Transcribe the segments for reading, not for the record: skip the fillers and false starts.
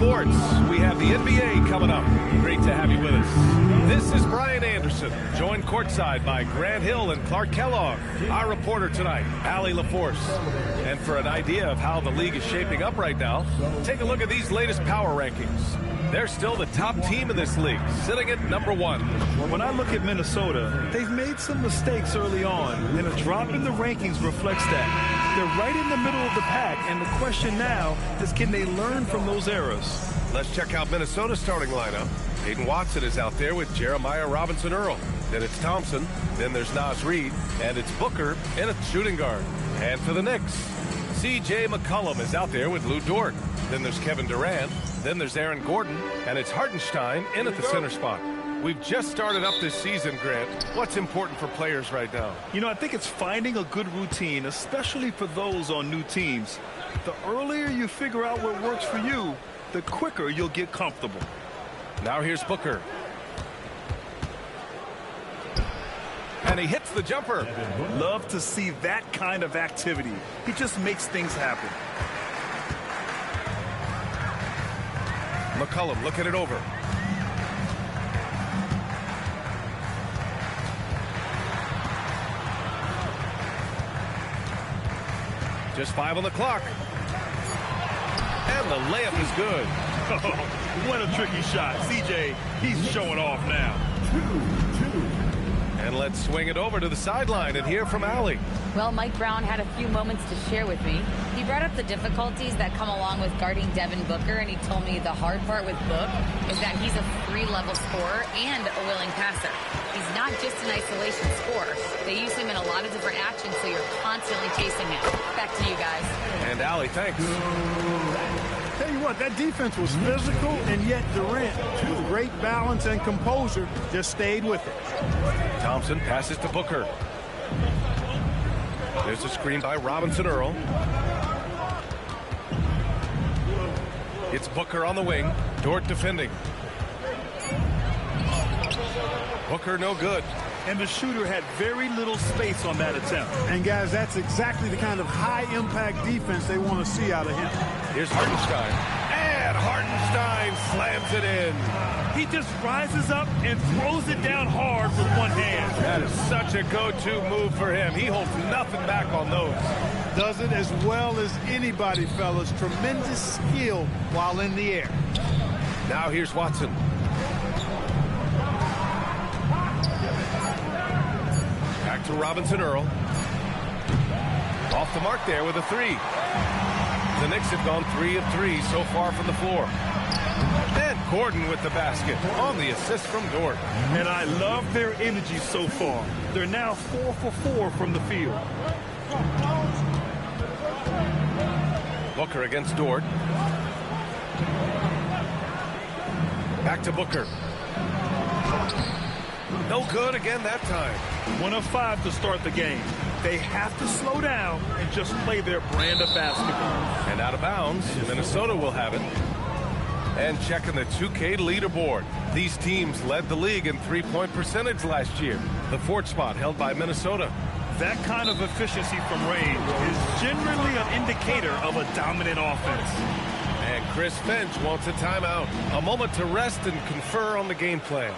sports. We have the NBA coming up. Great to have you with us. This is Brian Anderson, joined courtside by Grant Hill and Clark Kellogg. Our reporter tonight, Allie LaForce. And for an idea of how the league is shaping up right now, take a look at these latest power rankings. They're still the top team in this league, sitting at number 1. When I look at Minnesota, they've made some mistakes early on, and a drop in the rankings reflects that. They're right in the middle of the pack, and the question now is, can they learn from those errors? Let's check out Minnesota's starting lineup. Hayden Watson is out there with Jeremiah Robinson-Earl. Then it's Thompson. Then there's Naz Reid. And it's Booker in at shooting guard. And for the Knicks, C.J. McCollum is out there with Lou Dort. Then there's Kevin Durant. Then there's Aaron Gordon. And it's Hartenstein in at the center spot. We've just started up this season, Grant. What's important for players right now? You know, I think it's finding a good routine, especially for those on new teams. The earlier you figure out what works for you, the quicker you'll get comfortable. Now here's Booker. And he hits the jumper. Love to see that kind of activity. He just makes things happen. McCollum looking it over. Just 5 on the clock. And the layup is good. What a tricky shot. CJ, he's showing off now. And let's swing it over to the sideline and hear from Allie. Well, Mike Brown had a few moments to share with me. He brought up the difficulties that come along with guarding Devin Booker, and he told me the hard part with Book is that he's a 3-level scorer and a willing passer. He's not just an isolation scorer. They use him in a lot of different actions, so you're constantly chasing him. Back to you guys. And Allie, thanks. Tell you what, that defense was physical, and yet Durant, with great balance and composure, just stayed with it. Thompson passes to Booker. There's a screen by Robinson-Earl. It's Booker on the wing. Dort defending. Booker no good. And the shooter had very little space on that attempt. And guys, that's exactly the kind of high-impact defense they want to see out of him. Here's Hartenstein. And Hartenstein slams it in. He just rises up and throws it down hard with one hand. That is such a go-to move for him. He holds nothing back on those. Does it as well as anybody, fellas. Tremendous skill while in the air. Now here's Watson. Back to Robinson-Earl. Off the mark there with a 3. The Knicks have gone 3 of 3 so far from the floor. And Gordon with the basket on the assist from Dort. And I love their energy so far. They're now 4 for 4 from the field. Booker against Dort. Back to Booker. No good again that time. 1 of 5 to start the game. They have to slow down and just play their brand of basketball. And out of bounds, Minnesota will have it. And checking the 2K leaderboard. These teams led the league in three-point percentage last year. The 4th spot held by Minnesota. That kind of efficiency from range is generally an indicator of a dominant offense. And Chris Finch wants a timeout. A moment to rest and confer on the game plan.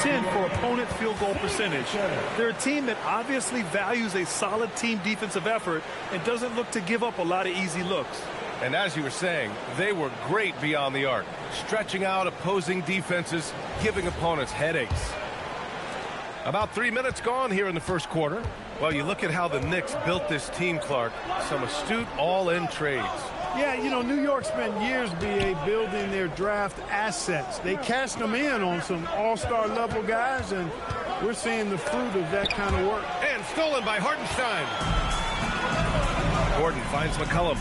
10 for opponent field goal percentage. They're a team that obviously values a solid team defensive effort and doesn't look to give up a lot of easy looks. And as you were saying, they were great beyond the arc, stretching out opposing defenses, giving opponents headaches. About 3 minutes gone here in the first quarter. Well, you look at how the Knicks built this team, Clark. Some astute all-in trades. Yeah, you know, New York spent years, B.A., building their draft assets. They cashed them in on some all-star level guys, and we're seeing the fruit of that kind of work. And stolen by Hartenstein. Gordon finds McCollum.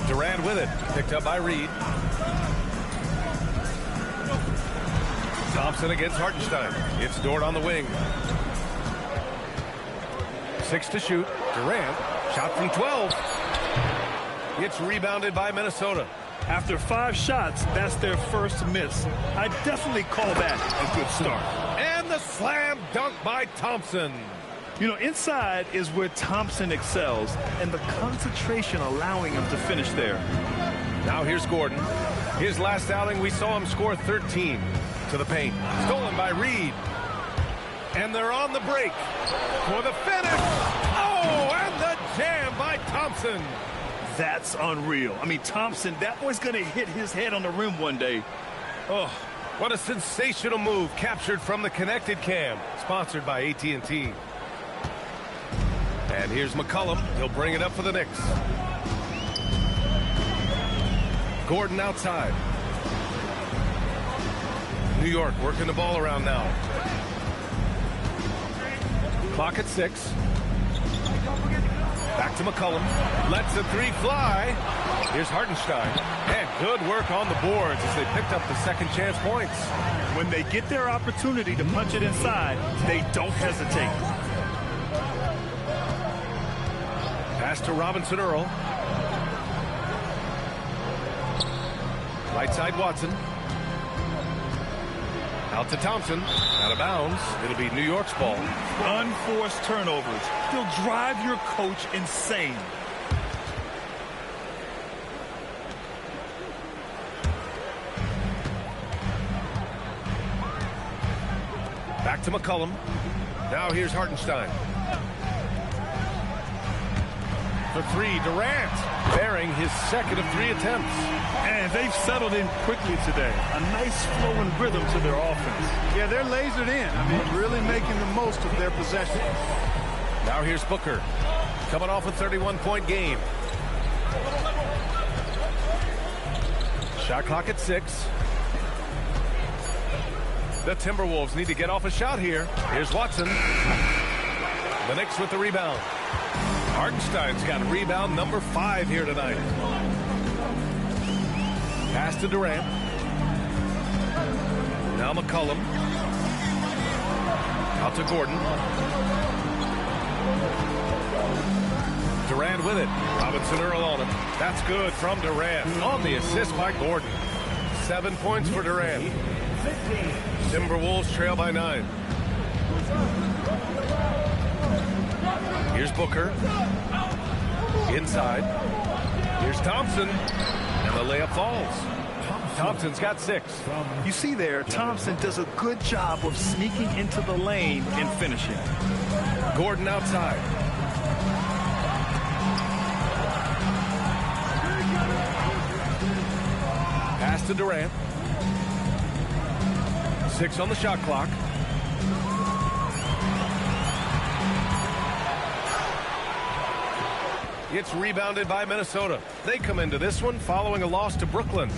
Durant with it. Picked up by Reed. Thompson against Hartenstein. It's Dort on the wing. 6 to shoot. Durant. Shot from 12. It's rebounded by Minnesota. After 5 shots, that's their first miss. I definitely call that a good start. And the slam dunk by Thompson. You know, inside is where Thompson excels, and the concentration allowing him to finish there. Now here's Gordon. His last outing, we saw him score 13 to the paint. Stolen by Reed. And they're on the break for the finish. Oh, and the jam by Thompson. That's unreal. I mean, Thompson, that boy's going to hit his head on the rim one day. Oh, what a sensational move captured from the Connected Cam, sponsored by AT&T. And here's McCollum. He'll bring it up for the Knicks. Gordon outside. New York working the ball around now. Clock at 6. Back to McCollum. Lets the 3 fly. Here's Hartenstein. And good work on the boards as they picked up the second chance points. When they get their opportunity to punch it inside, they don't hesitate. Pass to Robinson Earl. Right side Watson. Out to Thompson. Out of bounds. It'll be New York's ball. Unforced turnovers. They'll drive your coach insane. Back to McCollum. Now here's Hartenstein. For 3, Durant. Bearing his second of 3 attempts. And they've settled in quickly today. A nice flow and rhythm to their offense. Yeah, they're lasered in. I mean, really making the most of their possession. Now here's Booker. Coming off a 31-point game. Shot clock at 6. The Timberwolves need to get off a shot here. Here's Watson. The Knicks with the rebound. Hartenstein's got rebound number 5 here tonight. Pass to Durant. Now McCollum. Out to Gordon. Durant with it. Robinson Earl on him. That's good from Durant. On the assist by Gordon. 7 points for Durant. Timberwolves trail by 9. Here's Booker. Inside. Here's Thompson. And the layup falls. Thompson's got 6. You see there, Thompson does a good job of sneaking into the lane and finishing. Gordon outside. Pass to Durant. 6 on the shot clock. It's rebounded by Minnesota. They come into this one following a loss to Brooklyn.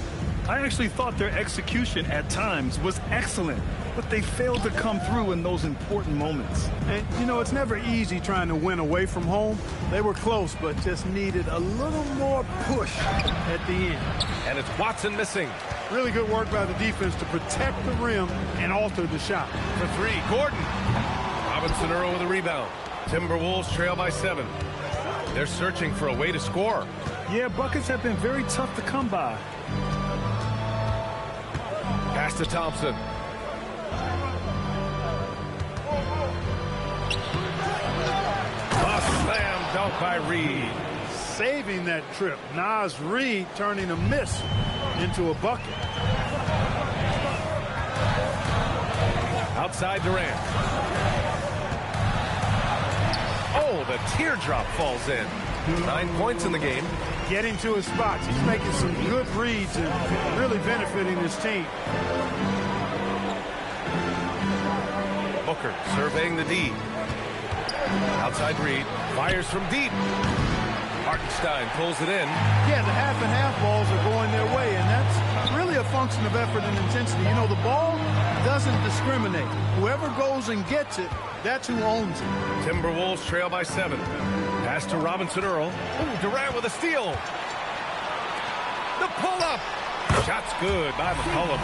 I actually thought their execution at times was excellent, but they failed to come through in those important moments. And, you know, it's never easy trying to win away from home. They were close, but just needed a little more push at the end. And it's Watson missing. Really good work by the defense to protect the rim and alter the shot. For 3, Gordon. Robinson Earl with a rebound. Timberwolves trail by 7. They're searching for a way to score. Yeah, buckets have been very tough to come by. Pass to Thompson. A slam dunk by Reed. Saving that trip. Naz Reid turning a miss into a bucket. Outside Durant. Oh, the teardrop falls in. 9 points in the game. Getting to his spots. He's making some good reads and really benefiting his team. Booker surveying the D. Outside Reed. Fires from deep. Hartenstein pulls it in. Yeah, the half and half balls are going their way, and that's really a function of effort and intensity. You know, the ball doesn't discriminate. Whoever goes and gets it, that's who owns it. Timberwolves trail by 7. Pass to Robinson Earl. Ooh, Durant with a steal. The pull-up. Shot's good by McCollum.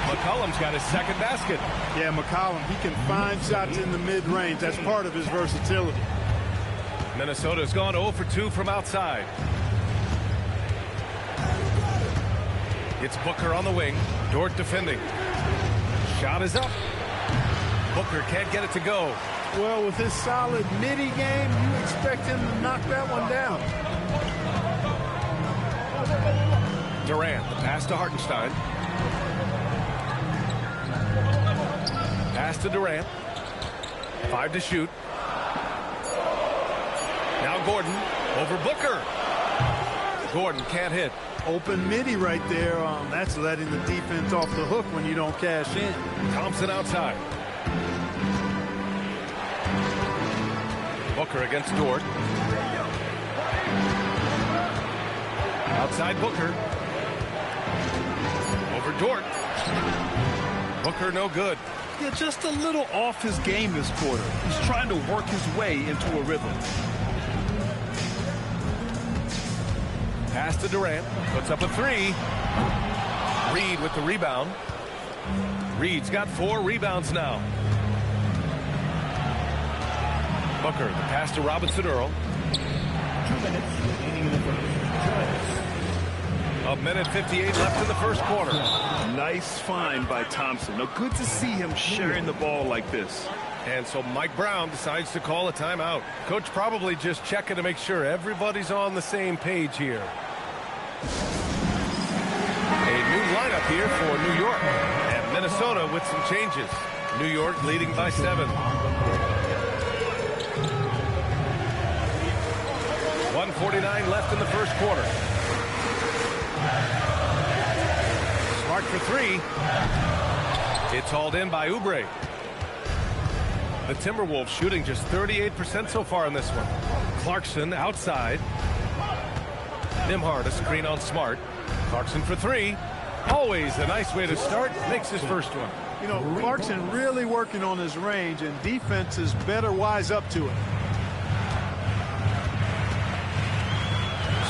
McCollum's got his second basket. Yeah, McCollum, he can find shots in the mid-range. That's part of his versatility. Minnesota's gone 0 for 2 from outside. It's Booker on the wing. Dort defending. Shot is up. Booker can't get it to go. Well, with his solid midi game, you expect him to knock that one down. Durant, the pass to Hartenstein. Pass to Durant. 5 to shoot. Now Gordon over Booker. Gordon can't hit. Open midi right there. That's letting the defense off the hook when you don't cash in. Thompson outside. Booker against Dort. Outside Booker. Over Dort. Booker no good. Yeah, just a little off his game this quarter. He's trying to work his way into a rhythm. Pass to Durant. Puts up a 3. Reed with the rebound. Reed's got 4 rebounds now. Booker, the pass to Robinson Earl. 2 minutes remaining in the first. 1:58 left in the first quarter. Nice find by Thompson. Now, good to see him sharing the ball like this. And so Mike Brown decides to call a timeout. Coach probably just checking to make sure everybody's on the same page here. A new lineup here for New York. And Minnesota with some changes. New York leading by 7. 1:49 left in the first quarter. Smart for 3. It's hauled in by Oubre. The Timberwolves shooting just 38% so far in this one. Clarkson outside. Nembhard a screen on Smart. Clarkson for 3. Always a nice way to start. Makes his first one. You know, Clarkson really working on his range, and defenses better wise up to it.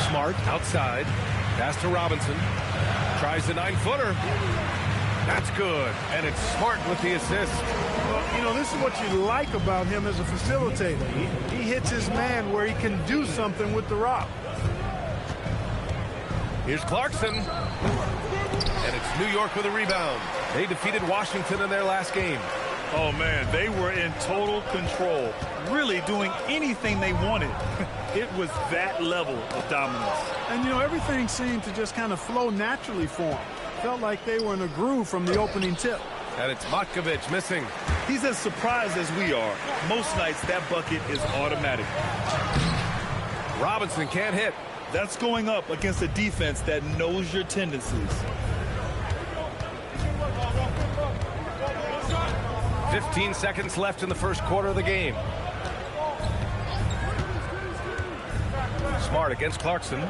Smart outside. Pass to Robinson. Tries the 9-footer. That's good. And it's Smart with the assist. Well, you know, this is what you like about him as a facilitator. He hits his man where he can do something with the rock. Here's Clarkson. And it's New York with a rebound. They defeated Washington in their last game. Oh, man, they were in total control, really doing anything they wanted. It was that level of dominance. And, you know, everything seemed to just kind of flow naturally for him. Felt like they were in a groove from the opening tip. And it's Matkovic missing. He's as surprised as we are. Most nights, that bucket is automatic. Robinson can't hit. That's going up against a defense that knows your tendencies. 15 seconds left in the first quarter of the game. Smart against Clarkson.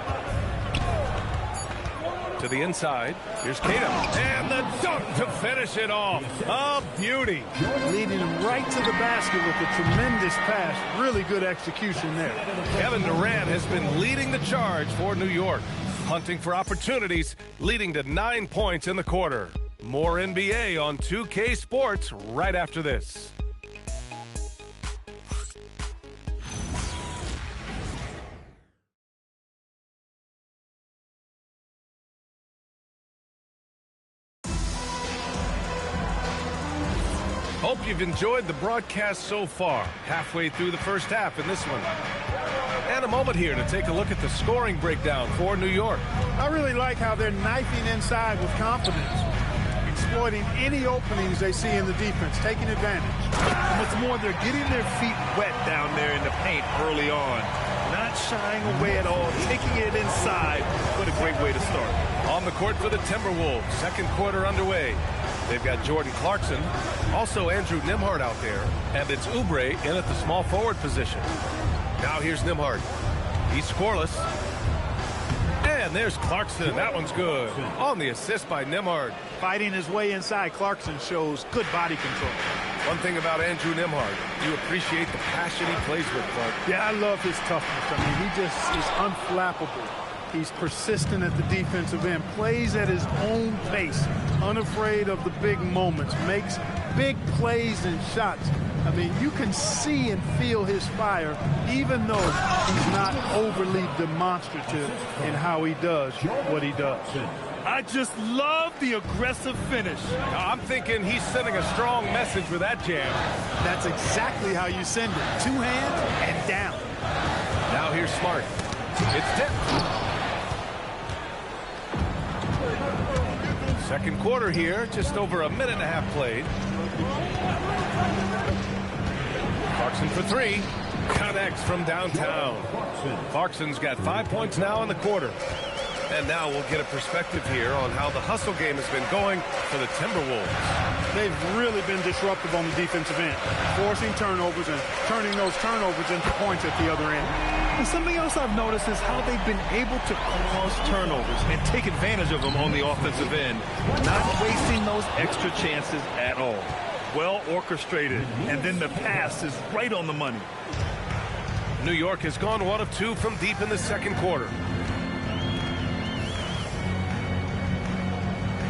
To the inside. Here's Tatum. And the dunk to finish it off. A beauty. Leading him right to the basket with a tremendous pass. Really good execution there. Kevin Durant has been leading the charge for New York. Hunting for opportunities, leading to 9 points in the quarter. More NBA on 2K Sports right after this. Hope you've enjoyed the broadcast so far. Halfway through the first half in this one. And a moment here to take a look at the scoring breakdown for New York. I really like how they're knifing inside with confidence. exploiting any openings they see in the defense, taking advantage. And what's more, they're getting their feet wet down there in the paint early on. Not shying away at all, taking it inside. What a great way to start. On the court for the Timberwolves, second quarter underway. They've got Jordan Clarkson, also Andrew Nembhard out there, and it's Oubre in at the small forward position. Now here's Nembhard. He's scoreless. And there's Clarkson. That one's good. On the assist by Nembhard. Fighting his way inside, Clarkson shows good body control. One thing about Andrew Nembhard, you appreciate the passion he plays with, Clark. Yeah, I love his toughness. I mean, he just is unflappable. He's persistent at the defensive end, plays at his own pace, unafraid of the big moments, makes big plays and shots. I mean, you can see and feel his fire, even though he's not overly demonstrative in how he does what he does. I just love the aggressive finish. I'm thinking he's sending a strong message with that jam. That's exactly how you send it. Two hands and down. Now here's Smart. It's tipped. Second quarter here, just over a minute and a half played. Clarkson for three. Connects from downtown. Clarkson's got 5 points now in the quarter. And now we'll get a perspective here on how the hustle game has been going for the Timberwolves. They've really been disruptive on the defensive end, forcing turnovers and turning those turnovers into points at the other end. And something else I've noticed is how they've been able to cause turnovers and take advantage of them on the offensive end, not wasting those extra chances at all. Well orchestrated, and then the pass is right on the money. New York has gone 1 of 2 from deep in the second quarter.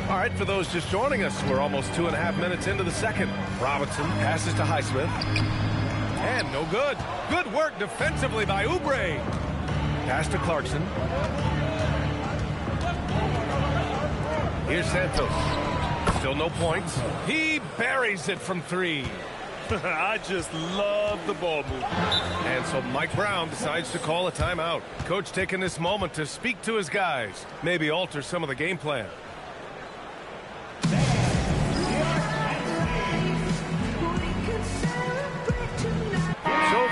All right, for those just joining us, we're almost 2.5 minutes into the second. Robinson passes to Highsmith. And no good. Good work defensively by Oubre. Pass to Clarkson. Here's Santos. Still no points. He buries it from three. I just love the ball movement. And so Mike Brown decides to call a timeout. Coach taking this moment to speak to his guys. Maybe alter some of the game plan. So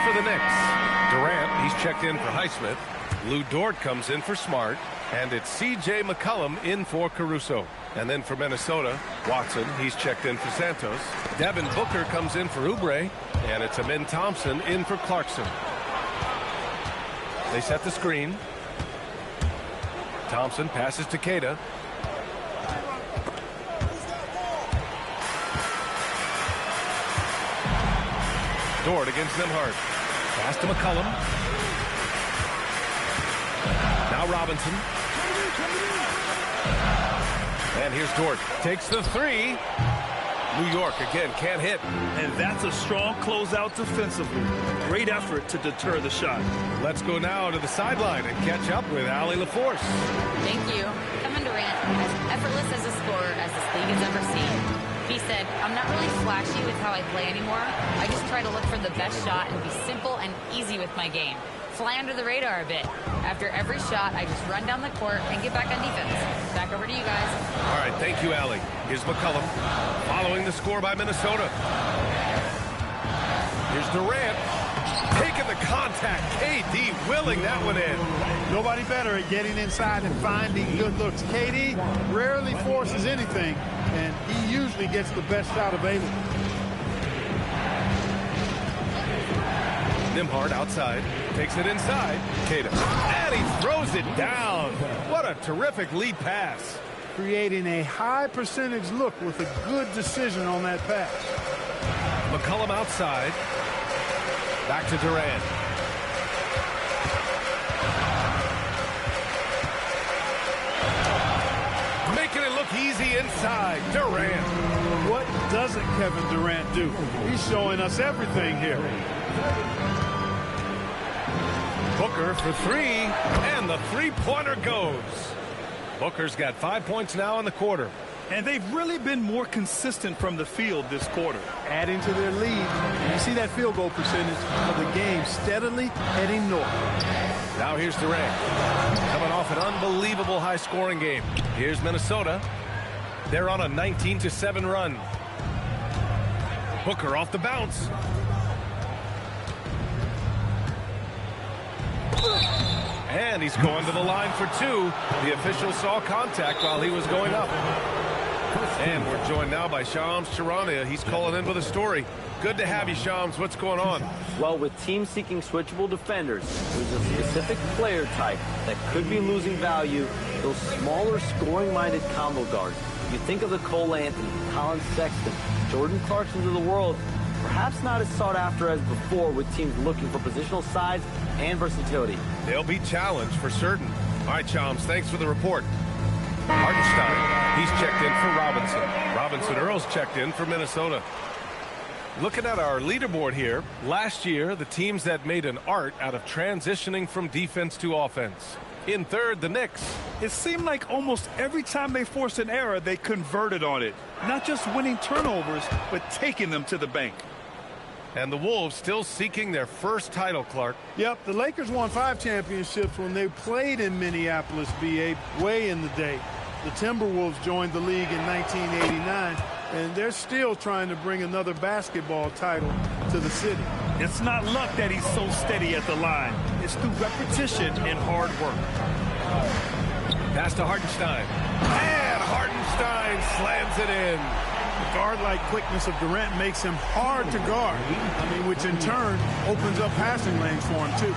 for the Knicks, Durant, he's checked in for Highsmith. Lou Dort comes in for Smart. And it's C.J. McCollum in for Caruso. And then for Minnesota, Watson, he's checked in for Santos. Devin Booker comes in for Oubre. And it's Amin Thompson in for Clarkson. They set the screen. Thompson passes to Queta. Dort against Nembhard. Pass to McCollum. Now Robinson. And here's Dort. Takes the three. New York again can't hit. And that's a strong closeout defensively. Great effort to deter the shot. Let's go now to the sideline and catch up with Allie LaForce. Thank you. Kevin Durant, as effortless as a scorer as this league has ever seen. He said, I'm not really flashy with how I play anymore. I just try to look for the best shot and be simple and easy with my game. Fly under the radar a bit. After every shot, I just run down the court and get back on defense. Back over to you guys. All right, thank you, Allie. Here's McCollum following the score by Minnesota. Here's Durant taking the contact. KD willing that one in. Nobody better at getting inside and finding good looks. KD rarely forces anything, and he usually gets the best shot available. Nembhard outside, takes it inside. Queta, and he throws it down. What a terrific lead pass. Creating a high percentage look with a good decision on that pass. McCollum outside. Back to Durant. Making it look easy inside. Durant. What doesn't Kevin Durant do? He's showing us everything here. Booker for three, and the three-pointer goes. Booker's got 5 points now in the quarter. And they've really been more consistent from the field this quarter. Adding to their lead. And you see that field goal percentage of the game steadily heading north. Now here's Durant. Coming off an unbelievable high-scoring game. Here's Minnesota. They're on a 19-7 run. Booker off the bounce. And he's going to the line for two. The official saw contact while he was going up. And we're joined now by Shams Charania. He's calling in with a story. Good to have you, Shams. What's going on? Well, with teams seeking switchable defenders, there's a specific player type that could be losing value, those smaller scoring-minded combo guards. You think of the Cole Anthony, Colin Sexton, Jordan Clarksons of the world, perhaps not as sought after as before with teams looking for positional size and versatility. They'll be challenged for certain. All right, Shams, thanks for the report. Hartenstein, he's checked in for Robinson. Robinson Earl's checked in for Minnesota. Looking at our leaderboard here, last year, the teams that made an art out of transitioning from defense to offense. In third, the Knicks. It seemed like almost every time they forced an error, they converted on it. Not just winning turnovers, but taking them to the bank. And the Wolves still seeking their first title, Clark. Yep, the Lakers won 5 championships when they played in Minneapolis, BA, way in the day. The Timberwolves joined the league in 1989, and they're still trying to bring another basketball title to the city. It's not luck that he's so steady at the line. It's through repetition and hard work. Pass to Hartenstein. And Hartenstein slams it in. The guard-like quickness of Durant makes him hard to guard. Which in turn opens up passing lanes for him, too.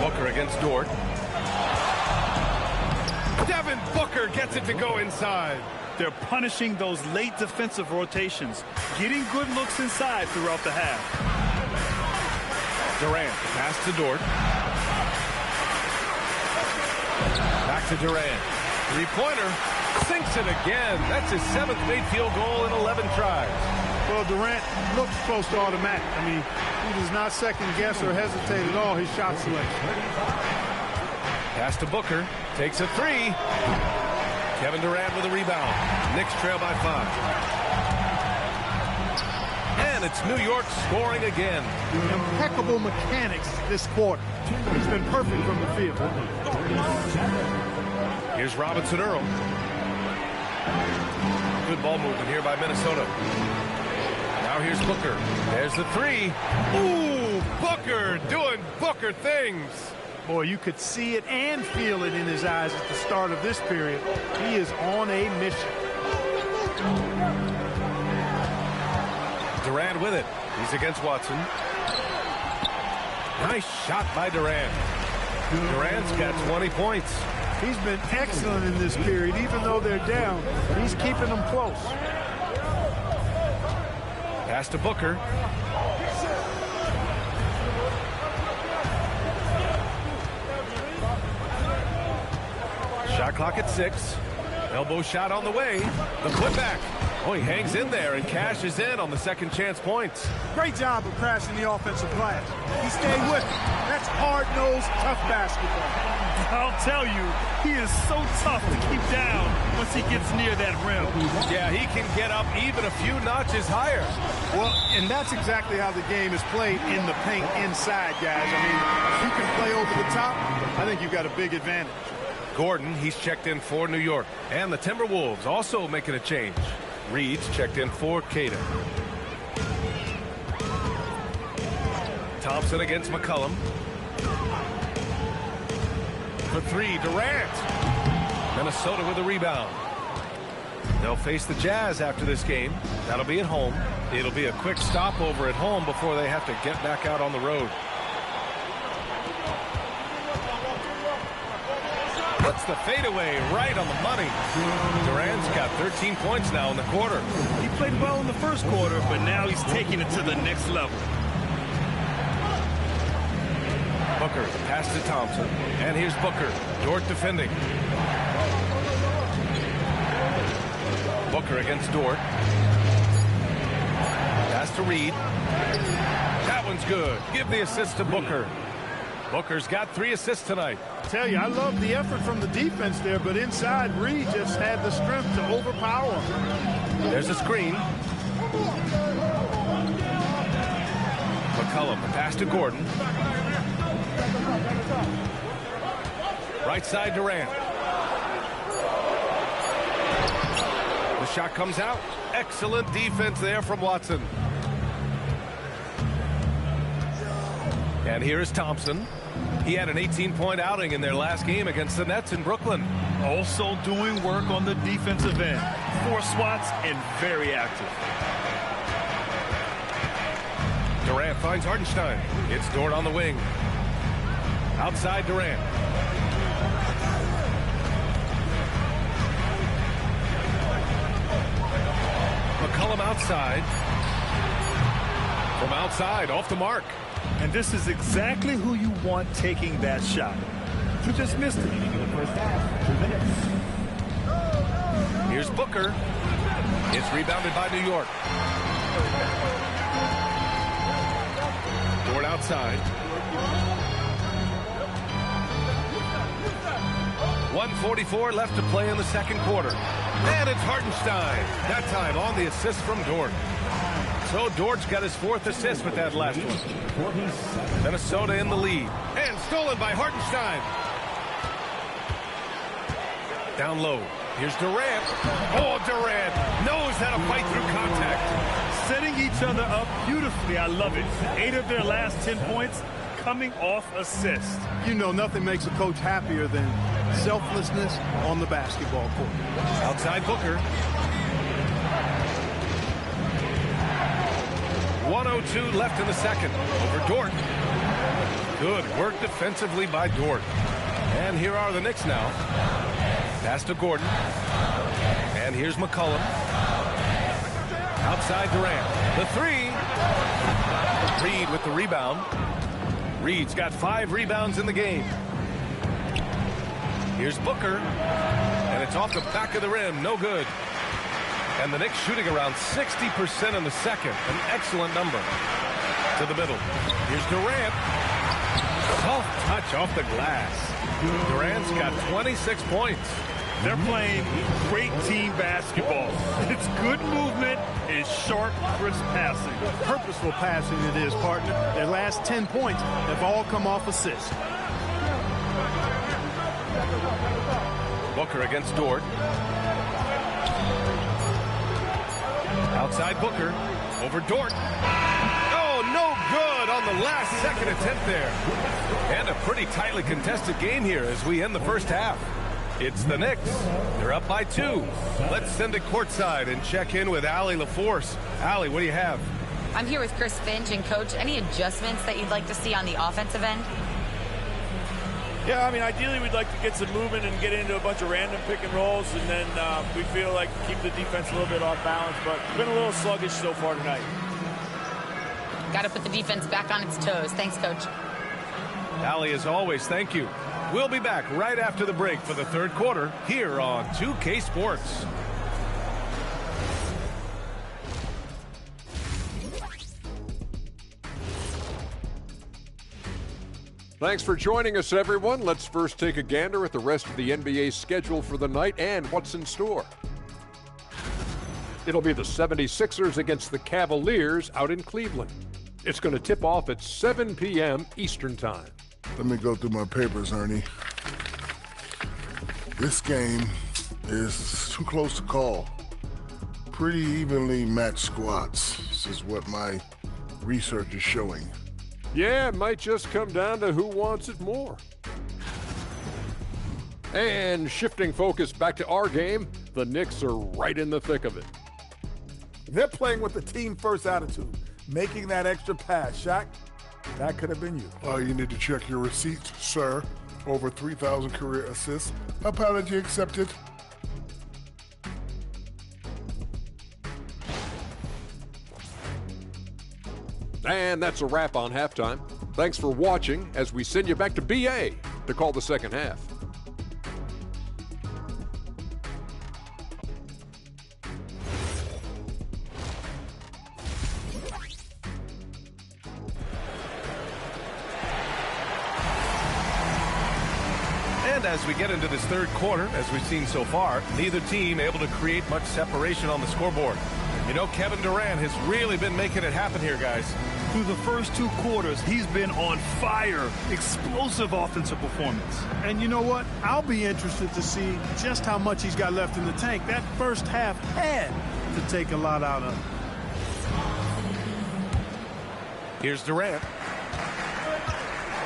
Booker against Dort. Devin Booker gets it to go inside. They're punishing those late defensive rotations, getting good looks inside throughout the half. Durant, pass to Dort. Back to Durant. Three-pointer, sinks it again. That's his 7th made field goal in 11 tries. Well, Durant looks close to automatic. He does not second-guess or hesitate at all his shot selection. Pass to Booker, takes a three. Kevin Durant with a rebound. Knicks trail by 5. And it's New York scoring again. Impeccable mechanics this quarter. He's been perfect from the field. Here's Robinson Earl. Good ball movement here by Minnesota. Now here's Booker. There's the three. Ooh, Booker doing Booker things. Boy, you could see it and feel it in his eyes at the start of this period. He is on a mission. Durant with it. He's against Watson. Nice shot by Durant. Durant's got 20 points. He's been excellent in this period. Even though they're down, he's keeping them close. Pass to Booker. Shot clock at 6. Elbow shot on the way. The putback. Oh, he hangs in there and cashes in on the second chance points. Great job of crashing the offensive glass. He stayed with it. That's hard-nosed, tough basketball. I'll tell you, he is so tough to keep down once he gets near that rim. Yeah, he can get up even a few notches higher. Well, and that's exactly how the game is played in the paint inside, guys. If you can play over the top, I think you've got a big advantage. Gordon, he's checked in for New York. And the Timberwolves also making a change. Reed's checked in for Caden. Thompson against McCollum. For 3, Durant. Minnesota with a rebound. They'll face the Jazz after this game. That'll be at home. It'll be a quick stopover at home before they have to get back out on the road. Puts the fadeaway right on the money. Durant's got 13 points now in the quarter. He played well in the first quarter, but now he's taking it to the next level. Booker, pass to Thompson. And here's Booker. Dort defending. Booker against Dort. Pass to Reed. That one's good. Give the assist to Booker. Booker's got 3 assists tonight. I tell you, I love the effort from the defense there, but inside, Reed just had the strength to overpower him. There's a screen. McCollum, pass to Gordon. Right side Durant. The shot comes out. Excellent defense there from Watson. And here is Thompson. He had an 18-point outing in their last game against the Nets in Brooklyn. Also doing work on the defensive end. 4 swats and very active. Durant finds Hartenstein. It's Dort on the wing. Outside Durant. McCollum outside. From outside, off the mark. And this is exactly who you want taking that shot. You just missed it. First half, 2 minutes. Here's Booker. It's rebounded by New York. Dort outside. 1:44 left to play in the second quarter. And it's Hartenstein. That time on the assist from Dort. So Dort's got his 4th assist with that last one. Minnesota in the lead. And stolen by Hartenstein. Down low. Here's Durant. Oh, Durant knows how to fight through contact. Setting each other up beautifully. I love it. 8 of their last 10 points coming off assist. You know, nothing makes a coach happier than selflessness on the basketball court. Outside Booker. 1:02 left in the second. Over Dort. Good work defensively by Dort. And here are the Knicks now. Pass to Gordon. And here's McCollum. Outside Durant. The 3. Reed with the rebound. Reed's got 5 rebounds in the game. Here's Booker. And it's off the back of the rim. No good. And the Knicks shooting around 60% in the second. An excellent number. To the middle. Here's Durant. Soft touch off the glass. Durant's got 26 points. They're playing great team basketball. It's good movement and sharp, crisp passing. Purposeful passing it is, partner. Their last 10 points have all come off assists. Booker against Dort. Outside Booker. Over Dort. Oh, no good on the last second attempt there. And a pretty tightly contested game here as we end the first half. It's the Knicks. They're up by 2. Let's send it courtside and check in with Allie LaForce. Allie, what do you have? I'm here with Chris Finch. And, Coach, any adjustments that you'd like to see on the offensive end? Yeah, I mean, ideally we'd like to get some movement and get into a bunch of random pick and rolls, and then we feel like keep the defense a little bit off balance, but it's been a little sluggish so far tonight. Got to put the defense back on its toes. Thanks, Coach. Allie, as always, thank you. We'll be back right after the break for the third quarter here on 2K Sports. Thanks for joining us, everyone. Let's first take a gander at the rest of the NBA schedule for the night and what's in store. It'll be the 76ers against the Cavaliers out in Cleveland. It's going to tip off at 7 p.m. Eastern Time. Let me go through my papers, Ernie. This game is too close to call. Pretty evenly matched squads. This is what my research is showing. Yeah, it might just come down to who wants it more. And shifting focus back to our game, the Knicks are right in the thick of it. They're playing with the team-first attitude, making that extra pass. Shaq, that could have been you. You need to check your receipts, sir. Over 3,000 career assists. Apology accepted. And that's a wrap on halftime. Thanks for watching as we send you back to BA to call the second half. And as we get into this third quarter, as we've seen so far, neither team able to create much separation on the scoreboard. You know, Kevin Durant has really been making it happen here, guys. Through the first 2 quarters, he's been on fire. Explosive offensive performance. And you know what? I'll be interested to see just how much he's got left in the tank. That first half had to take a lot out of him. Here's Durant.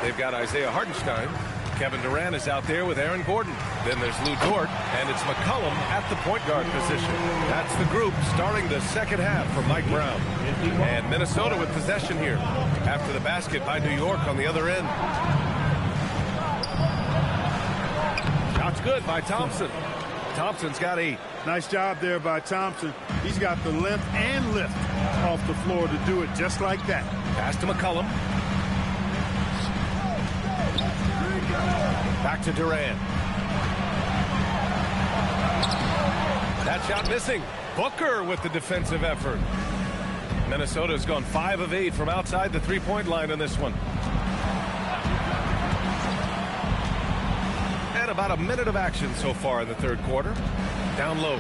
They've got Isaiah Hartenstein. Kevin Durant is out there with Aaron Gordon. Then there's Lou Dort, and it's McCollum at the point guard position. That's the group starting the second half for Mike Brown. And Minnesota with possession here after the basket by New York on the other end. Shot's good by Thompson. Thompson's got 8. Nice job there by Thompson. He's got the length and lift off the floor to do it just like that. Pass to McCollum. Back to Durant. That shot missing. Booker with the defensive effort. Minnesota's gone 5 of 8 from outside the three-point line in this one. And about a minute of action so far in the third quarter. Down low.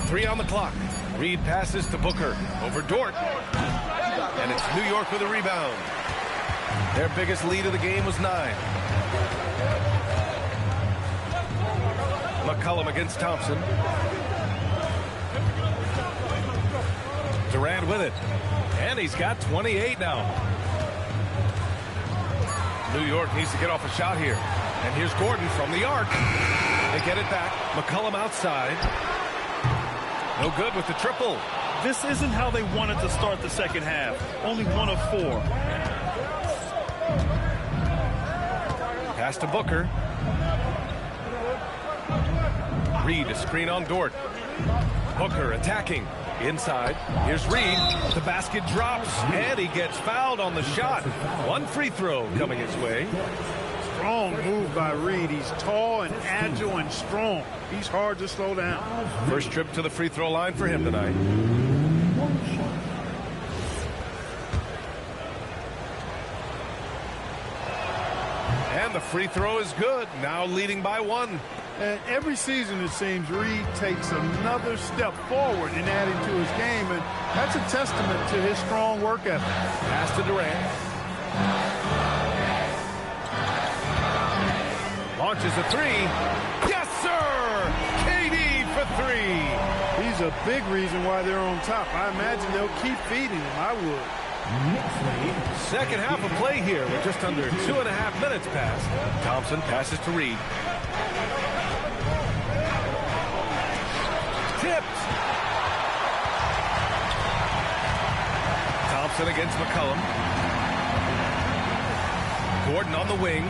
3 on the clock. Reed passes to Booker over Dort. And it's New York with a rebound. Their biggest lead of the game was 9. McCollum against Thompson. Durant with it. And he's got 28 now. New York needs to get off a shot here. And here's Gordon from the arc. They get it back. McCollum outside. No good with the triple. This isn't how they wanted to start the second half. Only 1 of 4. Pass to Booker. Reed, a screen on Dort. Booker attacking. Inside. Here's Reed. The basket drops, and he gets fouled on the shot. 1 free throw coming his way. Strong move by Reed. He's tall and agile and strong. He's hard to slow down. First trip to the free throw line for him tonight. And the free throw is good. Now leading by 1. And every season, it seems, Reed takes another step forward in adding to his game, and that's a testament to his strong work ethic. Pass to Durant. Launches a 3. Yes, sir! KD for 3. He's a big reason why they're on top. I imagine they'll keep feeding him. I would. Second half of play here with just under 2.5 minutes passed. Thompson passes to Reed. Tipped. Thompson against McCollum. Gordon on the wing.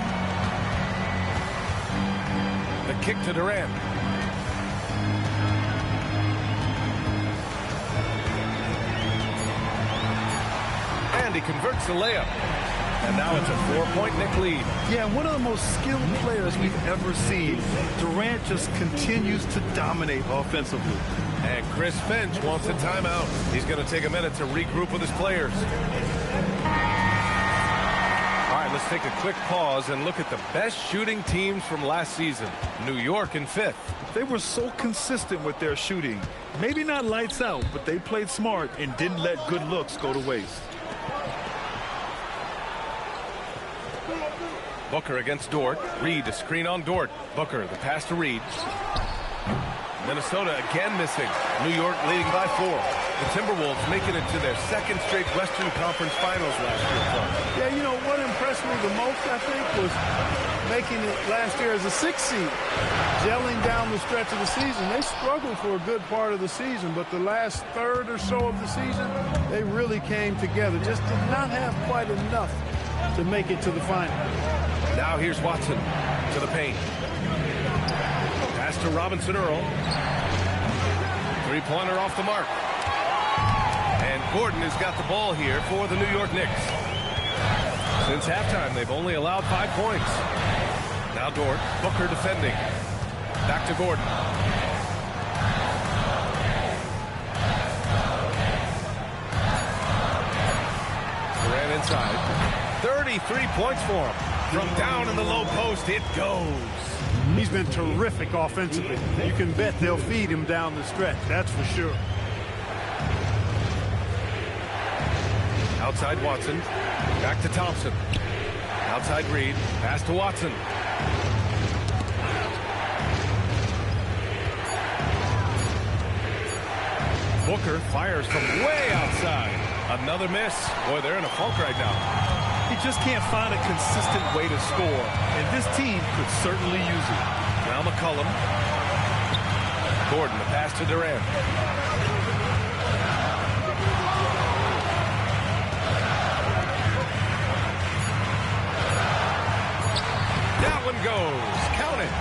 The kick to Durant. And he converts the layup. And now it's a 4-point Knick lead. Yeah, one of the most skilled players we've ever seen. Durant just continues to dominate offensively. And Chris Finch wants a timeout. He's going to take a minute to regroup with his players. All right, let's take a quick pause and look at the best shooting teams from last season. New York in 5th. They were so consistent with their shooting. Maybe not lights out, but they played smart and didn't let good looks go to waste. Booker against Dort. Reed, a screen on Dort. Booker, the pass to Reed. Minnesota again missing. New York leading by 4. The Timberwolves making it to their 2nd straight Western Conference Finals last year. Yeah, you know, what impressed me the most, I think, was making it last year as a 6th seed. Gelling down the stretch of the season. They struggled for a good part of the season, but the last third or so of the season, they really came together. Just did not have quite enough to make it to the final. Now here's Watson to the paint. Pass to Robinson Earl. 3-pointer off the mark. And Gordon has got the ball here for the New York Knicks. Since halftime, they've only allowed 5 points. Now Dort. Booker defending. Back to Gordon. Durant inside. 33 points for him. From down in the low post, it goes. He's been terrific offensively. You can bet they'll feed him down the stretch, that's for sure. Outside Watson. Back to Thompson. Outside Reed. Pass to Watson. Booker fires from way outside. Another miss. Boy, they're in a funk right now. He just can't find a consistent way to score, and this team could certainly use it. Now McCollum. Gordon, the pass to Durant. That one goes. Count it.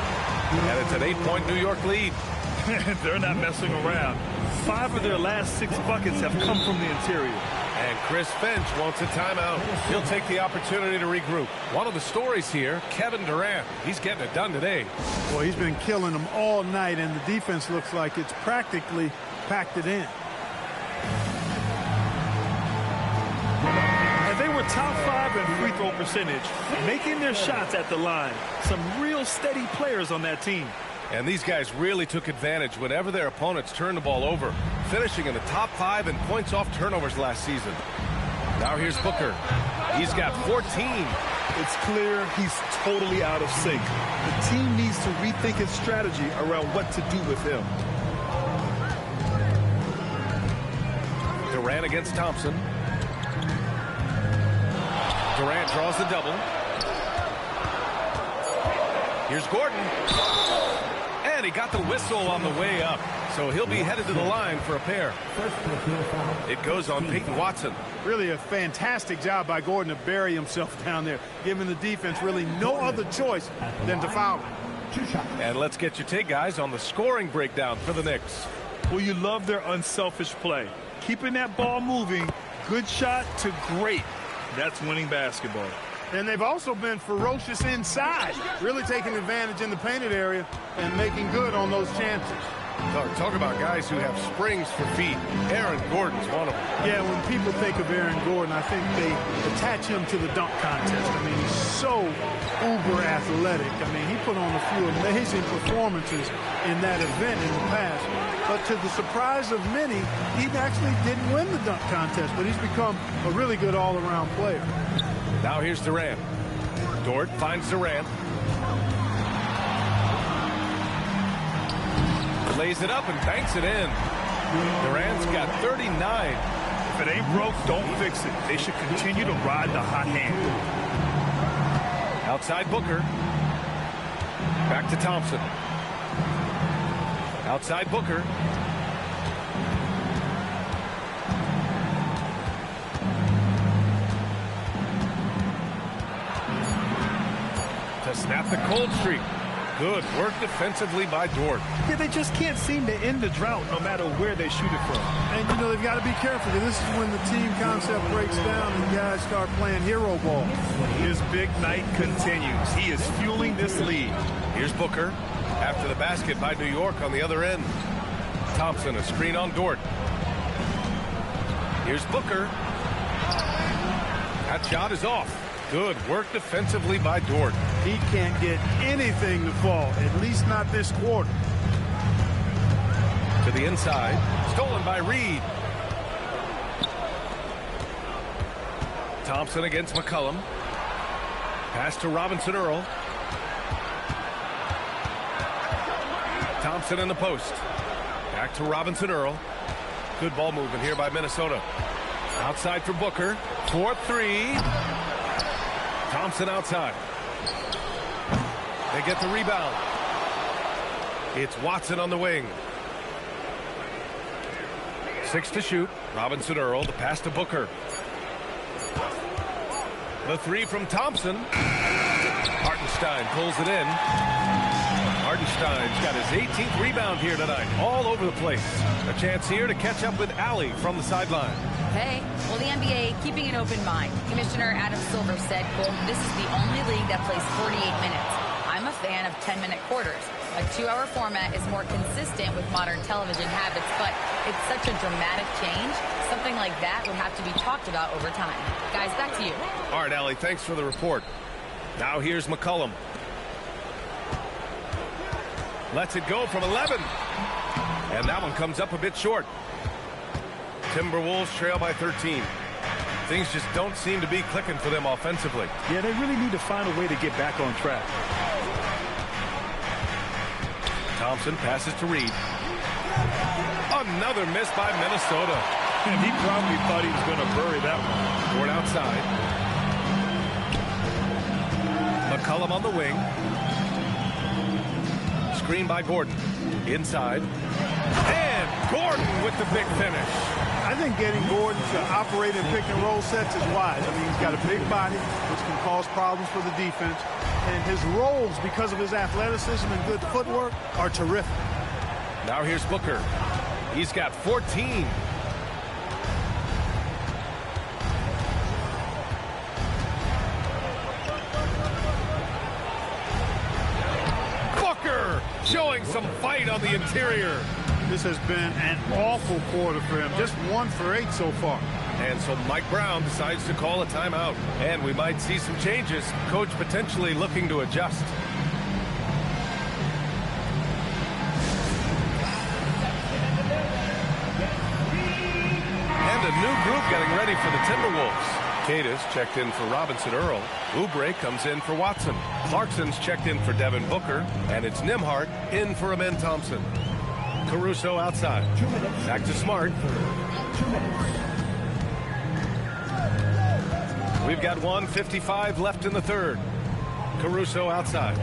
And it's an 8-point New York lead. They're not messing around. 5 of their last 6 buckets have come from the interior. And Chris Finch wants a timeout. He'll take the opportunity to regroup. One of the stories here, Kevin Durant. He's getting it done today. Well, he's been killing them all night, and the defense looks like it's practically packed it in. And they were top 5 in free throw percentage, making their shots at the line. Some real steady players on that team. And these guys really took advantage whenever their opponents turned the ball over, finishing in the top 5 in points off turnovers last season. Now here's Booker. He's got 14. It's clear he's totally out of sync. The team needs to rethink its strategy around what to do with him. Durant against Thompson. Durant draws the double. Here's Gordon. And he got the whistle on the way up. So he'll be headed to the line for a pair. It goes on Peyton Watson. Really a fantastic job by Gordon to bury himself down there, giving the defense really no other choice than to foul him. And let's get your take, guys, on the scoring breakdown for the Knicks. Well, you love their unselfish play. Keeping that ball moving, good shot to great. That's winning basketball. And they've also been ferocious inside, really taking advantage in the painted area and making good on those chances. Talk about guys who have springs for feet. Aaron Gordon's one of them. Yeah, when people think of Aaron Gordon, I think they attach him to the dunk contest. I mean, he's so uber athletic. I mean, he put on a few amazing performances in that event in the past. But to the surprise of many, he actually didn't win the dunk contest, but he's become a really good all-around player. Now here's Durant. Dort finds Durant. Lays it up and banks it in. Durant's got 39. If it ain't broke, don't fix it. They should continue to ride the hot hand. Outside Booker. Back to Thompson. Outside Booker. To snap the cold streak. Good work defensively by Dort. Yeah, they just can't seem to end the drought no matter where they shoot it from. And, you know, they've got to be careful. This is when the team concept breaks down and guys start playing hero ball. His big night continues. He is fueling this lead. Here's Booker after the basket by New York on the other end. Thompson, a screen on Dort. Here's Booker. That shot is off. Good work defensively by Dort. He can't get anything to fall, at least not this quarter. To the inside. Stolen by Reed. Thompson against McCollum. Pass to Robinson Earl. Thompson in the post. Back to Robinson Earl. Good ball movement here by Minnesota. Outside for Booker. 4-3. Thompson outside. They get the rebound. It's Watson on the wing. 6 to shoot. Robinson Earl, the pass to Booker. The 3 from Thompson. Hartenstein pulls it in. Hartenstein's got his 18th rebound here tonight. All over the place. A chance here to catch up with Allie from the sideline. Hey, well, the NBA keeping an open mind. Commissioner Adam Silver said, quote, "This is the only league that plays 48 minutes. I'm a fan of 10-minute quarters. A 2-hour format is more consistent with modern television habits, but it's such a dramatic change. Something like that would have to be talked about over time." Guys, back to you. All right, Allie, thanks for the report. Now here's McCollum. Lets it go from 11. And that one comes up a bit short. Timberwolves trail by 13. Things just don't seem to be clicking for them offensively. Yeah, they really need to find a way to get back on track. Thompson passes to Reed. Another miss by Minnesota. And he probably thought he was going to bury that one. Ford outside. McCollum on the wing. Screen by Gordon. Inside. And Gordon with the big finish. I think getting Gordon to operate in pick and roll sets is wise. I mean, he's got a big body, which can cause problems for the defense. And his rolls, because of his athleticism and good footwork, are terrific. Now here's Booker. He's got 14. Booker showing some fight on the interior. This has been an awful quarter for him. Just 1 for 8 so far. And so Mike Brown decides to call a timeout. And we might see some changes. Coach potentially looking to adjust. And a new group getting ready for the Timberwolves. Cadis checked in for Robinson Earl. Oubre comes in for Watson. Clarkson's checked in for Devin Booker. And it's Nembhard in for Amen Thompson. Caruso outside. Back to Smart. We've got 1:55 left in the third. Caruso outside.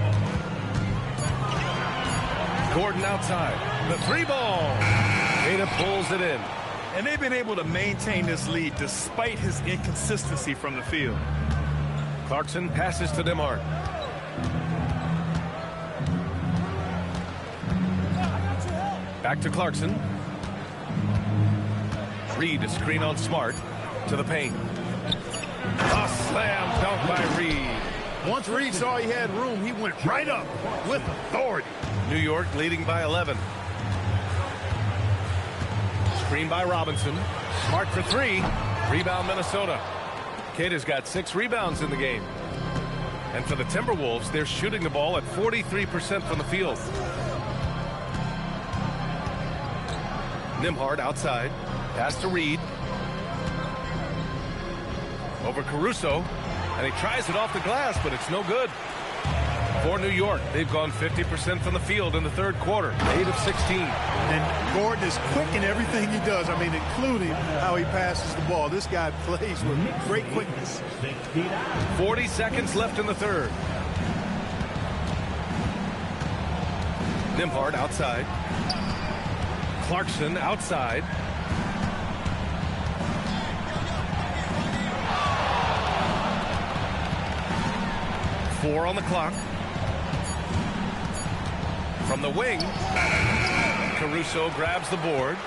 Gordon outside. The three ball. Ada pulls it in. And they've been able to maintain this lead despite his inconsistency from the field. Clarkson passes to Nembhard. Back to Clarkson. Reed, a screen on Smart. To the paint. A slam dunk by Reed. Once Reed saw he had room, he went right up with authority. New York leading by 11. Screen by Robinson. Smart for 3. Rebound Minnesota. Cada's got 6 rebounds in the game. And for the Timberwolves, they're shooting the ball at 43% from the field. Nembhard outside. Pass to Reed. Over Caruso. And he tries it off the glass, but it's no good. For New York, they've gone 50% from the field in the third quarter. 8 of 16. And Gordon is quick in everything he does. I mean, including how he passes the ball. This guy plays with great quickness. 40 seconds left in the third. Nembhard outside. Clarkson outside. Four on the clock. From the wing, Caruso grabs the board.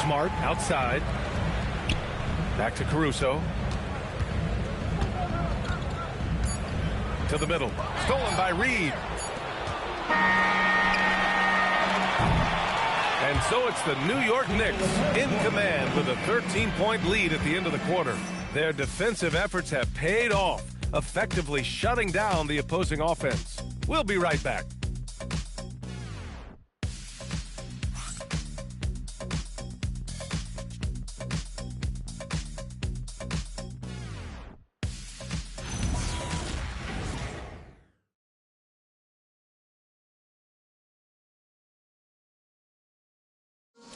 Smart outside. Back to Caruso. To the middle. Stolen by Reed. And so it's the New York Knicks in command with a 13-point lead at the end of the quarter. Their defensive efforts have paid off, effectively shutting down the opposing offense. We'll be right back.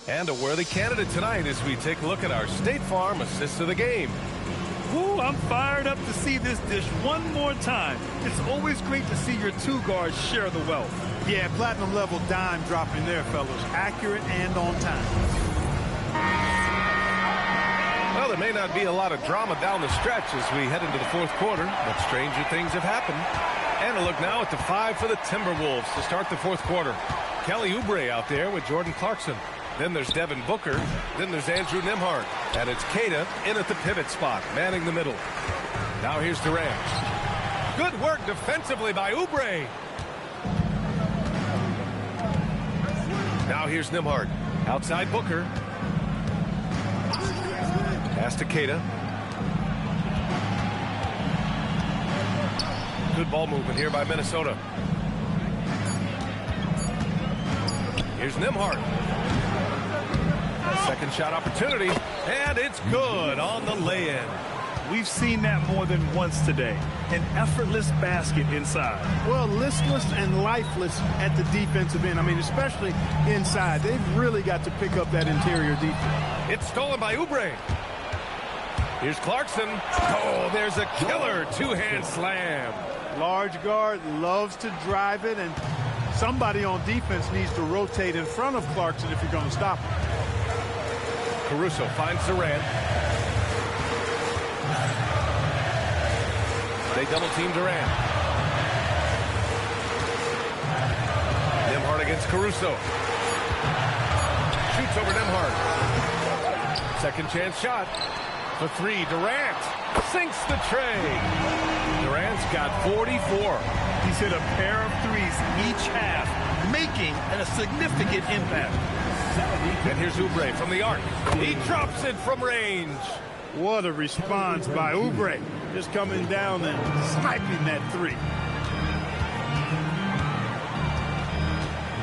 And a worthy candidate tonight as we take a look at our State Farm assist of the game. Woo, I'm fired up to see this dish one more time. It's always great to see your two guards share the wealth. Yeah, platinum level dime dropping there, fellas. Accurate and on time. Well, there may not be a lot of drama down the stretch as we head into the fourth quarter, but stranger things have happened. And a look now at the 5 for the Timberwolves to start the fourth quarter. Kelly Oubre out there with Jordan Clarkson. Then there's Devin Booker. Then there's Andrew Nembhard. And it's Cada in at the pivot spot, manning the middle. Now here's Durant. Good work defensively by Oubre. Now here's Nembhard. Outside Booker. Pass to Cada. Good ball movement here by Minnesota. Here's Nembhard. Second shot opportunity, and it's good on the lay-in. We've seen that more than once today. An effortless basket inside. Well, listless and lifeless at the defensive end. I mean, especially inside. They've really got to pick up that interior defense. It's stolen by Oubre. Here's Clarkson. Oh, there's a killer two-hand slam. Large guard loves to drive it, and somebody on defense needs to rotate in front of Clarkson if you're going to stop him. Caruso finds Durant. They double-team Durant. Nembhard against Caruso. Shoots over Nembhard. Second chance shot. For three, Durant sinks the tray. Durant's got 44. He's hit a pair of threes each half, making a significant impact. And here's Oubre from the arc. He drops it from range. What a response by Oubre. Just coming down and sniping that three.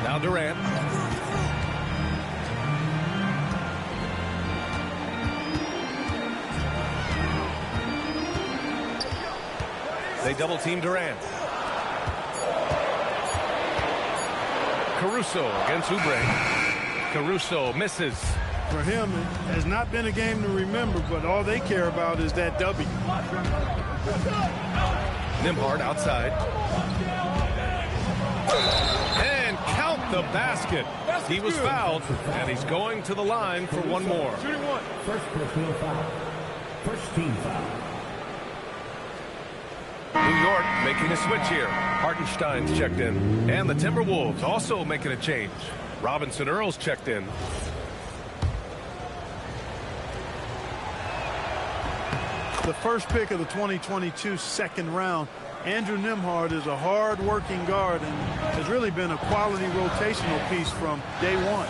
Now Durant. They double-team Durant. Caruso against Oubre. Caruso misses. For him, it has not been a game to remember, but all they care about is that W. Nembhard outside. And count the basket. He was fouled, and he's going to the line for one more. First personal foul. First team foul. New York making a switch here. Hartenstein's checked in. And the Timberwolves also making a change. Robinson Earl's checked in. The first pick of the 2022 second round, Andrew Nembhard is a hard-working guard and has really been a quality rotational piece from day one.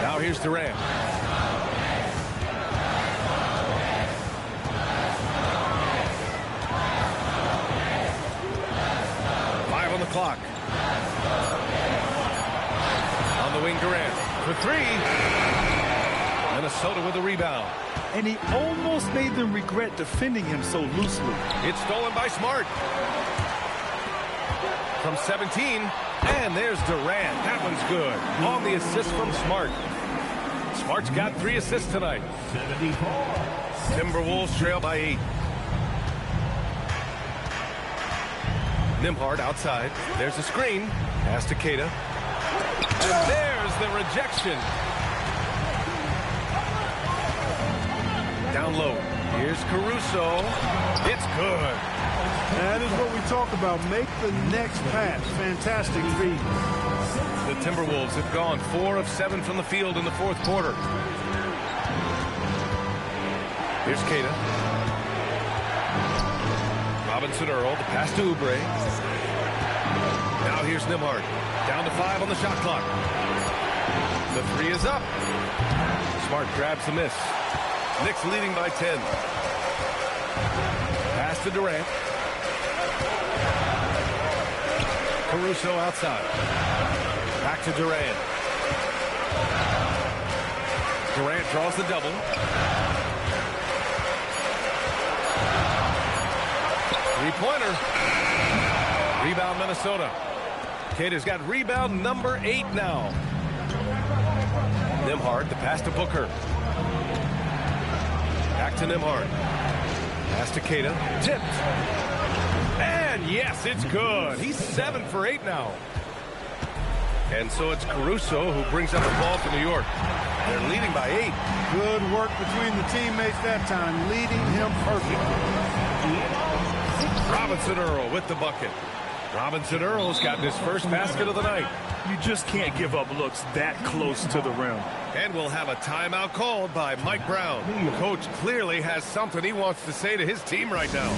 Now here's Durant. On the clock. On the wing, Durant for three. Minnesota with a rebound. And he almost made them regret defending him so loosely. It's stolen by Smart. From 17. And there's Durant. That one's good. On the assist from Smart. Smart's got 3 assists tonight. Timberwolves trail by 8. Nembhard outside. There's a screen. Pass to Queta. And there's the rejection. Down low. Here's Caruso. It's good. That is what we talk about. Make the next pass. Fantastic read. The Timberwolves have gone 4 of 7 from the field in the fourth quarter. Here's Queta. Robinson Earl, the pass to Oubre. Now here's Nembhard. Down to 5 on the shot clock. The 3 is up. Smart grabs the miss. Knicks leading by 10. Pass to Durant. Caruso outside. Back to Durant. Durant draws the double. Three-pointer. Rebound Minnesota. Queta's got rebound number 8 now. Nembhard, the pass to Booker. Back to Nembhard. Pass to Queta. Tipped. And yes, it's good. He's 7 for 8 now. And so it's Caruso who brings up the ball for New York. They're leading by 8. Good work between the teammates that time, leading him perfectly. Robinson Earl with the bucket. Robinson Earl's gotten his first basket of the night. You just can't give up looks that close to the rim. And we'll have a timeout called by Mike Brown. Coach clearly has something he wants to say to his team right now.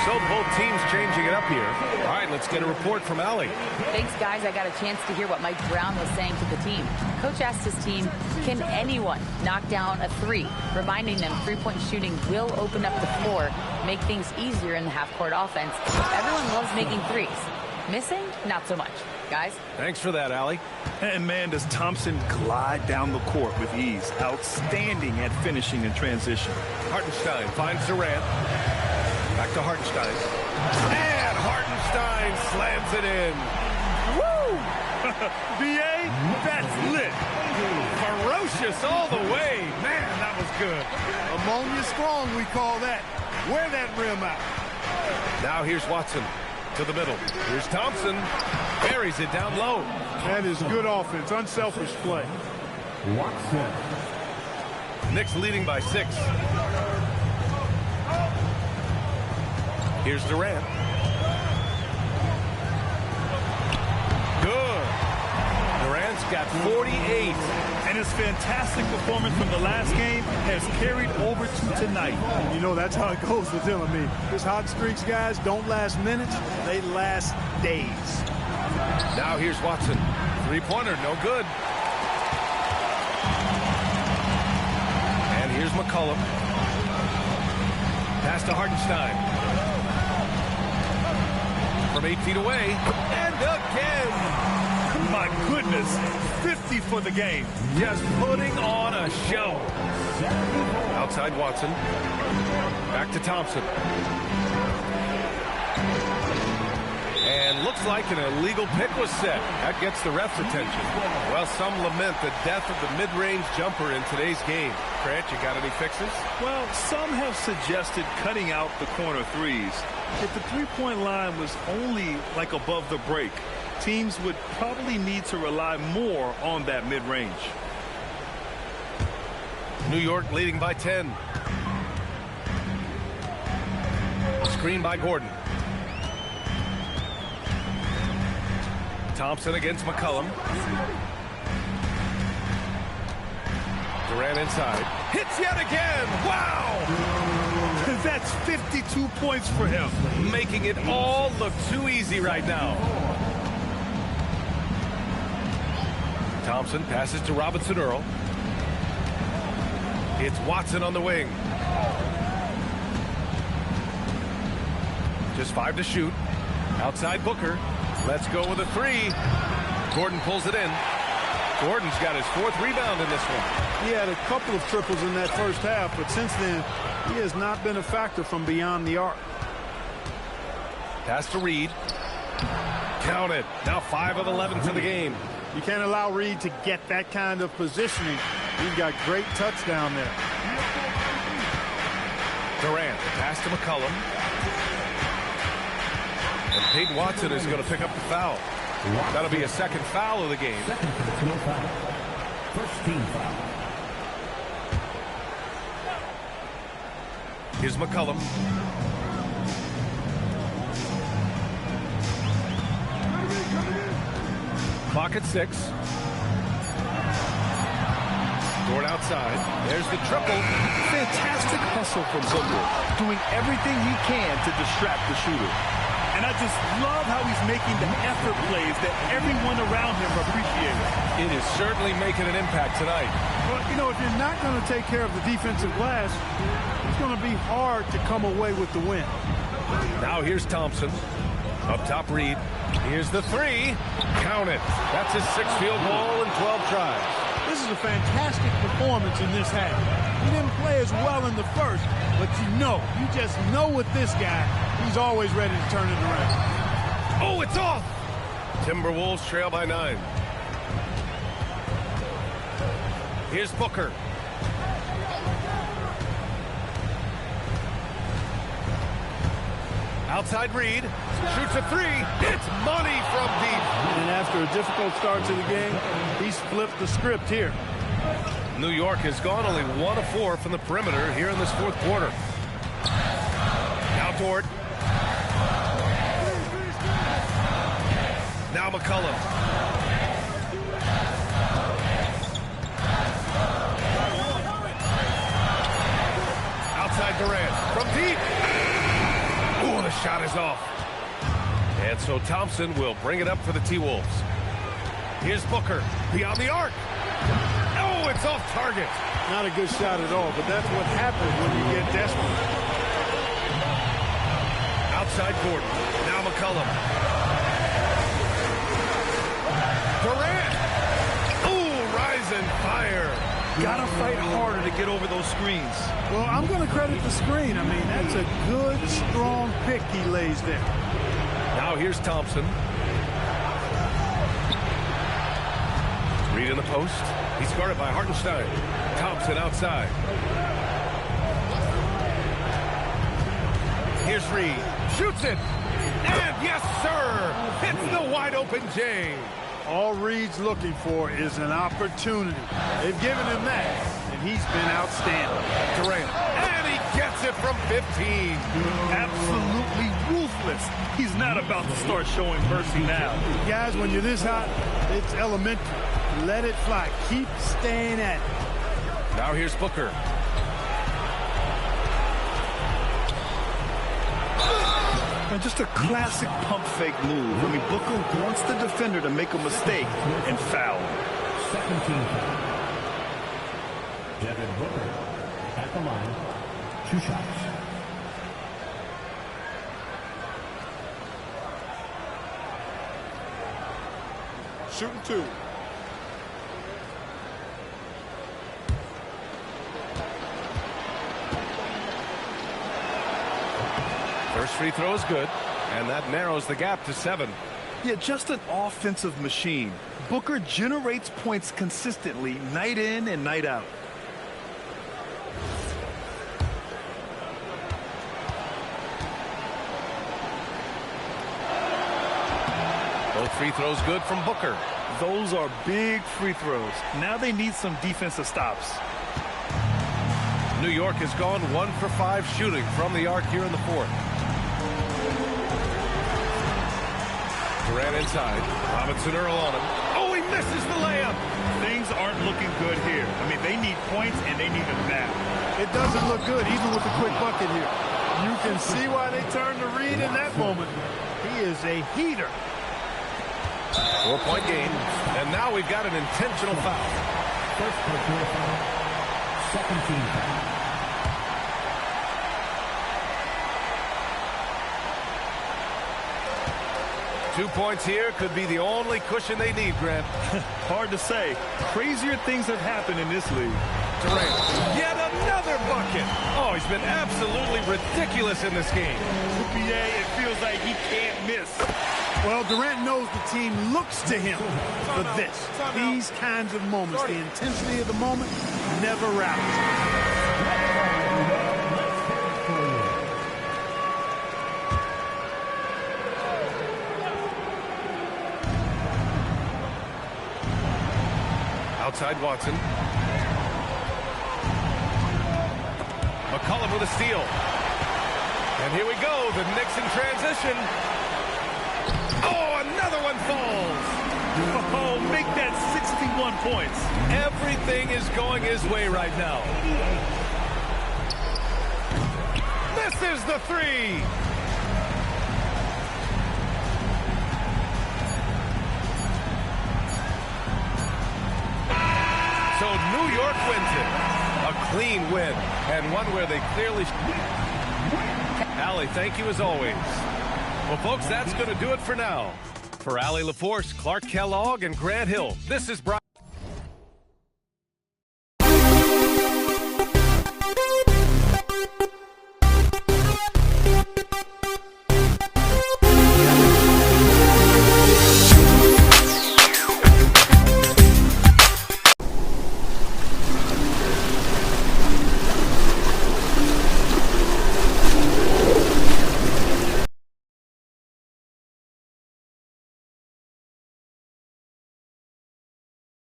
So So both teams changing it up here. All right, let's get a report from Allie. Thanks, guys. I got a chance to hear what Mike Brown was saying to the team. Coach asked his team, can anyone knock down a three? Reminding them three-point shooting will open up the floor, make things easier in the half-court offense. Everyone loves making threes. Missing? Not so much. Guys? Thanks for that, Allie. And, man, does Thompson glide down the court with ease. Outstanding at finishing in transition. Hartenstein finds Durant. Back to Hartenstein. And Hartenstein slams it in. Woo! B.A., that's lit. Ferocious all the way. Man, that was good. Ammonia strong, we call that. Wear that rim out. Now here's Watson to the middle. Here's Thompson. Buries it down low. That is good offense. Unselfish play. Watson. Knicks leading by 6. Here's Durant. Good. Durant's got 48. And his fantastic performance from the last game has carried over to tonight. You know, that's how it goes with him. I mean, his hot streaks, guys, don't last minutes. They last days. Now here's Watson. Three-pointer, no good. And here's McCollum. Pass to Hartenstein. From 8 feet away. And again. My goodness, 50 for the game. Just putting on a show. Outside Watson. Back to Thompson. And looks like an illegal pick was set. That gets the ref's attention. Well, some lament the death of the mid-range jumper in today's game. Grant, you got any fixes? Well, some have suggested cutting out the corner threes. If the three-point line was only like above the break, teams would probably need to rely more on that mid-range. New York leading by 10. Screen by Gordon. Thompson against McCollum. Durant inside. Hits yet again. Wow! That's 52 points for him. Making it all look too easy right now. Thompson passes to Robinson Earl. It's Watson on the wing. Just 5 to shoot. Outside Booker. Let's go with a 3. Gordon pulls it in. Gordon's got his 4th rebound in this one. He had a couple of triples in that first half, but since then, he has not been a factor from beyond the arc. Pass to Reed. Count it. Now 5 of 11 for the game. You can't allow Reed to get that kind of positioning. He's got great touch down there. Durant, pass to McCollum. And Peyton Watson is going to pick up the foul. That'll be a second foul of the game. First team foul. Here's McCollum. Clock at 6. Gordon outside. There's the triple. Fantastic hustle from Booker, doing everything he can to distract the shooter. And I just love how he's making the effort plays that everyone around him appreciates. It is certainly making an impact tonight. Well, you know, if you're not going to take care of the defensive glass, it's going to be hard to come away with the win. Now here's Thompson. Up top, Reed. Here's the 3. Count it. That's his 6th field goal in 12 tries. This is a fantastic performance in this half. He didn't play as well in the first, but you just know with this guy, he's always ready to turn it around. Oh, it's off! Timberwolves trail by 9. Here's Booker. Outside Reed. Shoots a 3. It's money from deep. And after a difficult start to the game, he's flipped the script here. New York has gone only 1 of 4 from the perimeter here in this 4th quarter. Now Dort. Now McCollum. Outside Durant. From deep. Oh, the shot is off. And so Thompson will bring it up for the T-Wolves. Here's Booker beyond the arc. Oh, it's off target. Not a good shot at all, but that's what happens when you get desperate. Outside Gordon. Now McCollum. Durant. Ooh, rise and fire. Gotta fight harder to get over those screens. Well, I'm going to credit the screen. I mean, that's a good, strong pick he lays there. Now here's Thompson. Reed in the post. He's guarded by Hartenstein. Thompson outside. Here's Reed. Shoots it. And yes, sir. Hits the wide open J. All Reed's looking for is an opportunity. They've given him that, and he's been outstanding. Durant. And he gets it from 15. Absolutely ruthless. He's not about to start showing mercy now. Guys, when you're this hot, it's elementary. Let it fly. Keep staying at it. Now here's Booker. And just a classic pump fake move. I mean, Booker wants the defender to make a mistake and foul. Second team foul. Devin Booker at the line. 2 shots. Shooting 2. First free throw is good, and that narrows the gap to 7. Yeah, just an offensive machine. Booker generates points consistently, night in and night out. Both free throws good from Booker. Those are big free throws. Now they need some defensive stops. New York has gone 1 for 5 shooting from the arc here in the 4th. Durant inside. Robinson Earl on him. Oh, he misses the layup. Things aren't looking good here. I mean, they need points and they need them now. It doesn't look good, even with the quick bucket here. You can see why they turned to Reed in that moment. He is a heater. 4-point game, and now we've got an intentional foul. First personal foul. Second team foul. Two points here could be the only cushion they need, Grant. Hard to say. Crazier things have happened in this league. Durant, yet another bucket. Oh, he's been absolutely ridiculous in this game. UPA, it feels like he can't miss. Well, Durant knows the team looks to him for this. These kinds of moments, the intensity of the moment, never rallies. Outside Watson. McCollum with a steal. And here we go, the Knicks in transition. Oh, another one falls. Oh, make that 61 points. Everything is going his way right now. Misses the 3. So New York wins it. A clean win, and one where they clearly... Allie, thank you as always. Well, folks, that's going to do it for now. For Allie LaForce, Clark Kellogg, and Grant Hill, this is Brian.